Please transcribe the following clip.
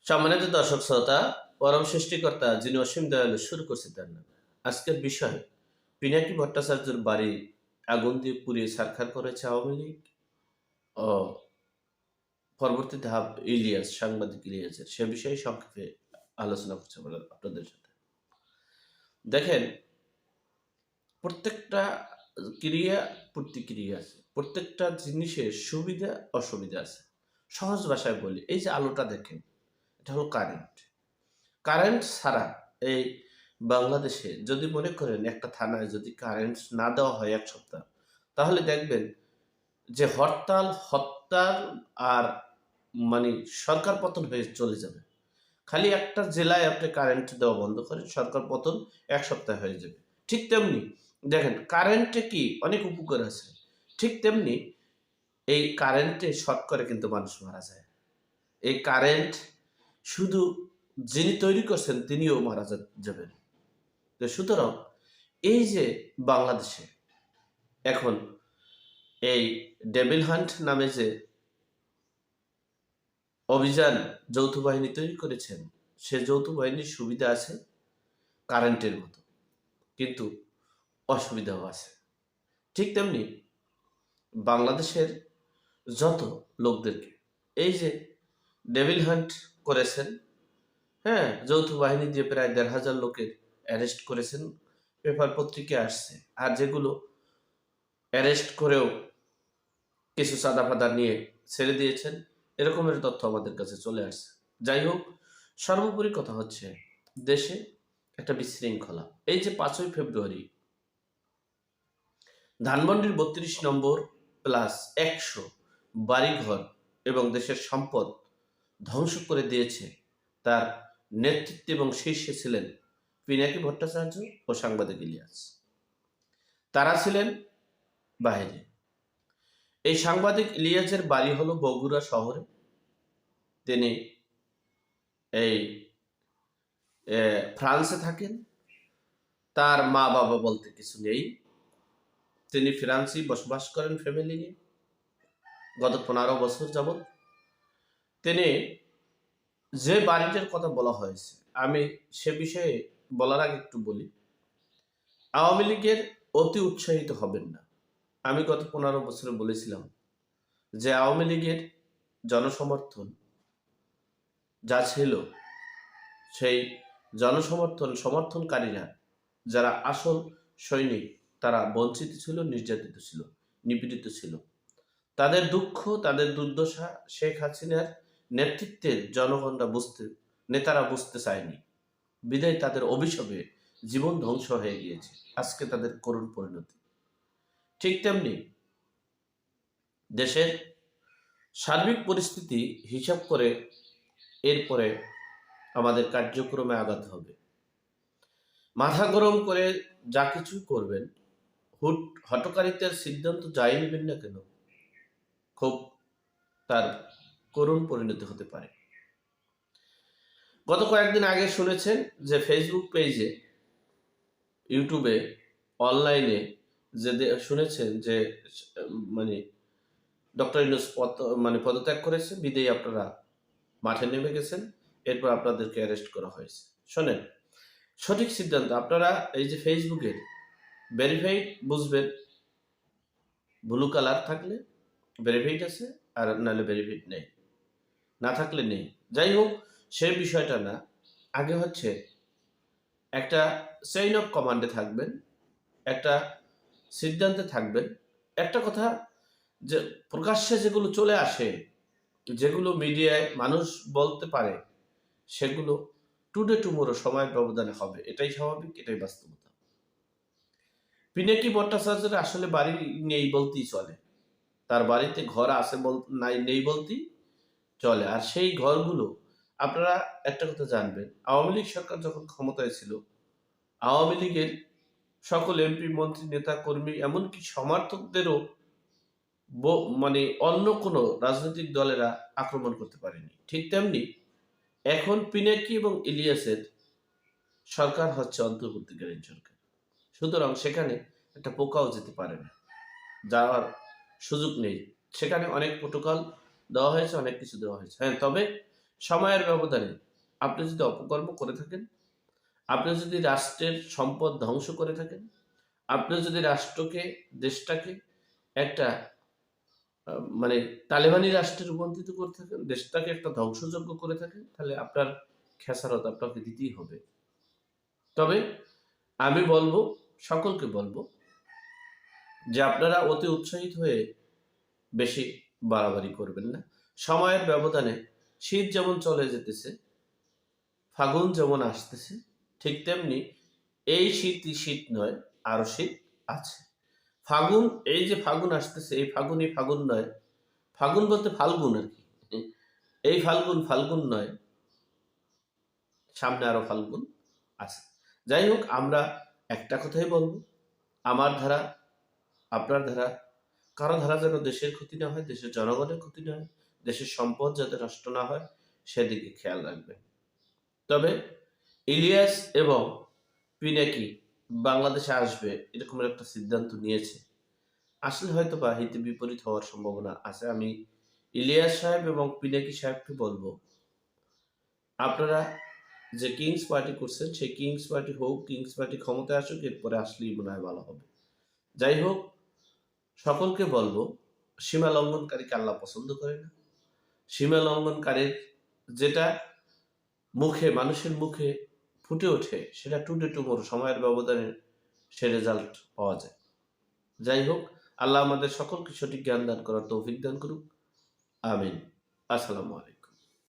সম্মানিত দর্শক শ্রোতা, পরম সৃষ্টিকর্তা যিনি অসীম দয়ালু শুরু করছে তার নাম। আজকের বিষয়, পিনাকি ভট্টাচার্যের বাড়ি আগুন দিয়ে পুড়িয়ে ছারখার করেছে আওয়ামী লীগ ও পরবর্তী ধাপ ইলিয়াস, সাংবাদিক ইলিয়াসের সে বিষয়ে সংক্ষেপে আলোচনা করছে বলে আপনাদের সাথে। দেখেন, প্রত্যেকটা ক্রিয়া প্রতিক্রিয়া আছে, প্রত্যেকটা জিনিসের সুবিধা অসুবিধা আছে। সহজ ভাষায় বলি, এই যে আলোটা দেখেন, এটা হলো কারেন্ট। কারেন্ট ছাড়া এই বাংলাদেশে যদি মনে করেন একটা থানায় যদি কারেন্ট না দেওয়া হয় ১ সপ্তাহ, তাহলে দেখবেন যে হরতাল, হত্যার আর মানে সরকার পতন হয়ে চলে যাবে। খালি একটা জেলায় আপনি কারেন্ট দেওয়া বন্ধ করেন, সরকার পতন ১ সপ্তাহে হয়ে যাবে। ঠিক তেমনি দেখেন, কারেন্টে কি অনেক উপকার আছে। ঠিক তেমনি এই কারেন্টে শর্ট করে কিন্তু মানুষ মারা যায়। এই কারেন্ট শুধু যিনি তৈরি করছেন তিনিও মারা যাবেন। তো সুতরাং এই যে বাংলাদেশে এখন এই ডেভিল হান্ট নামে যে অভিযান যৌথ বাহিনী তৈরি করেছেন, সে যৌথ বাহিনীর সুবিধা আছে কারেন্টের মতো, কিন্তু অসুবিধাও আছে। ঠিক তেমনি বাংলাদেশের যত লোকদেরকে এই যে ডেভিল হান্ট করেছেন, হ্যাঁ, যৌথ বাহিনী দিয়ে প্রায় ১,৫০০ লোকের অ্যারেস্ট করেছেন, পেপার পত্রিকায় আসছে। আর যেগুলো অ্যারেস্ট করেও কিছু চাঁদা ফাদা নিয়ে ছেড়ে দিয়েছেন, এরকমের তথ্য আমাদের কাছে চলে আসছে। যাই হোক, সর্বোপরি কথা হচ্ছে দেশে একটা বিশৃঙ্খলা। এই যে ৫ই ফেব্রুয়ারি ধানমন্ডির ৩২ নম্বর প্লাস ১০০ বাড়িঘর এবং দেশের সম্পদ ধ্বংস করে দিয়েছে, তার নেতৃত্বে এবং শীর্ষে ছিলেন পিনাকি ভট্টাচার্য ও সাংবাদিক ইলিয়াস। তারা ছিলেন বাইরে। এই সাংবাদিক ইলিয়াসের বাড়ি হলো বগুড়া শহরে। তিনি এই ফ্রান্সে থাকেন। তার মা বাবা বলতে কিছু নেই। তিনি ফ্রান্সেই বসবাস করেন ফ্যামিলি নিয়ে গত ১৫ বছর যাবৎ। তিনি যে বাড়িটার কথা বলা হয়েছে, আমি সে বিষয়ে বলার আগে একটু বলি, আওয়ামী লীগের অতি উৎসাহিত হবেন না। আমি গত ১৫ বছরে বলেছিলাম যে আওয়ামী লীগের জনসমর্থন যা ছিল, সেই সমর্থনকারীরা যারা আসল সৈনিক, তারা বঞ্চিত ছিল, নির্যাতিত ছিল, নিপীড়িত ছিল। তাদের দুঃখ, তাদের দুর্দশা শেখ হাসিনার নেতৃত্বের নেতারা বুঝতে চায়নি। বিদায় তাদের অভিশাপে জীবন ধ্বংস হয়ে গিয়েছে। আজকে তাদের করুণ পরিণতি। ঠিক তেমনি দেশের সার্বিক পরিস্থিতি হিসাব করে এরপরে আমাদের কার্যক্রমে আগাতে হবে। মাথা গরম করে যা কিছু করবেন, হঠকারিতার সিদ্ধান্ত যাই নেবেন না কেন, খুব তার করুণ পরিণতি হতে পারে। গত কয়েকদিন আগে শুনেছেন যে ফেসবুক পেজে, ইউটিউবে, অনলাইনে যে শুনেছেন যে মানে ডক্টর ইউনূস পদত্যাগ করেছে, বিদেয়ী আপনারা মাঠে নেমে গেছেন, এরপর আপনাদেরকে অ্যারেস্ট করা হয়েছে। শোনেন, সঠিক সিদ্ধান্ত আপনারা এই যে ফেসবুকের ভেরিফাইড বুঝবেন, ব্লু কালার থাকলে ভেরিফাইড আছে, আর নাহলে ভেরিফাইড নেই, না থাকলে নেই। যাই হোক, সে বিষয়টা না। আগে হচ্ছে একটা চেইন অফ কমান্ডে থাকবেন, একটা সিদ্ধান্তে থাকবেন। একটা কথা, যে প্রকাশ্যে যেগুলো চলে আসে, যেগুলো মিডিয়ায় মানুষ বলতে পারে, সেগুলো টুডে টুমোরো সময়ের ব্যবধানে হবে। এটাই স্বাভাবিক, এটাই বাস্তবতা। পিনাকি ভট্টাচার্যের আসলে বাড়ি নেই বলতেই চলে। তার বাড়িতে ঘর আছে নেই বলতেই চলে। আর সেই ঘরগুলো আপনারা একটা কথা জানবেন, আওয়ামী লীগ সরকার যখন ক্ষমতায় ছিল, আওয়ামী লীগের সকল এমপি, মন্ত্রী, নেতা, কর্মী, এমনকি সমর্থকদেরও অন্য কোনো রাজনৈতিক দলেরা আক্রমণ করতে পারেনি। ঠিক তেমনি এখন পিনাকি এবং ইলিয়াসের সরকার হচ্ছে অন্তর্বর্তীকালীন সরকার। সুতরাং সেখানে একটা পোকাও যেতে পারে না, যাওয়ার সুযোগ নেই। সেখানে অনেক প্রোটোকল দেওয়া হয়েছে, অনেক কিছু দেওয়া হয়েছে। হ্যাঁ, তবে সময়ের ব্যবধানে আপনি যদি অপকর্ম করে থাকেন, আপনি যদি রাষ্ট্রের সম্পদ ধ্বংস করে থাকেন, আপনি যদি রাষ্ট্রকে, দেশটাকে একটা মানে তালেবানি রাষ্ট্রে রূপান্তরিত করে থাকেন, দেশটাকে একটা ধ্বংসযজ্ঞ করে থাকেন, তাহলে আপনার খেসারত আপনাকে দিতেই হবে। তবে আমি বলবো, সকলকে বলবো যে আপনারা অতি উৎসাহিত হয়ে বেশি বাড়াবাড়ি করবেন না। সময়ের ব্যবধানে শীত যেমন চলে যেতেছে, ফাগুন যেমন আসতেছে, ঠিক তেমনি এই শীতই শীত নয়, আরো শীত আছে। ফাগুন, এই যে ফাগুন আসতেছে, এই ফাগুনই ফাগুন নয়, ফাগুন বলতে ফাল্গুন আর কি। এই ফাল্গুন ফাল্গুন নয়, সামনে আরো ফাল্গুন আছে। যাই হোক, আমরা একটা কথাই বলবো, আমার ধারা, আপনার ধারা, কারো ধারা যেন দেশের ক্ষতি না হয়, দেশের জনগণের ক্ষতি না হয়, দেশের সম্পদ যাতে নষ্ট না হয়, সেদিকে খেয়াল রাখবেন। তবে ইলিয়াস এবং পিনাকি বাংলাদেশে আসবে এরকম একটা সিদ্ধান্ত নিয়েছে, আসলে হয়তো বা হিতে বিপরীত হওয়ার সম্ভাবনা আছে। আমি ইলিয়াস সাহেব এবং পিনাকি সাহেবকে বলবো, আপনারা যে কিংস পার্টি করছেন, সেই কিংস পার্টি হোক, কিংস পার্টি ক্ষমতায় আসুক, এরপরে আসলেই মনে হয় ভালো হবে। যাই হোক, সকলকে বলবো, সীমা লঙ্ঘনকারীকে আল্লাহ পছন্দ করে না। সীমা লঙ্ঘনকারীর যেটা মুখে, মানুষের মুখে ফুটে ওঠে, সেটা টুডে টুমোর সময়ের ব্যবধানে সে রেজাল্ট পাওয়া যায়। যাই হোক, আল্লাহ আমাদের সকলকে সঠিক জ্ঞান দান করার তৌফিক দান করুক। আমিন। আসসালামু আলাইকুম।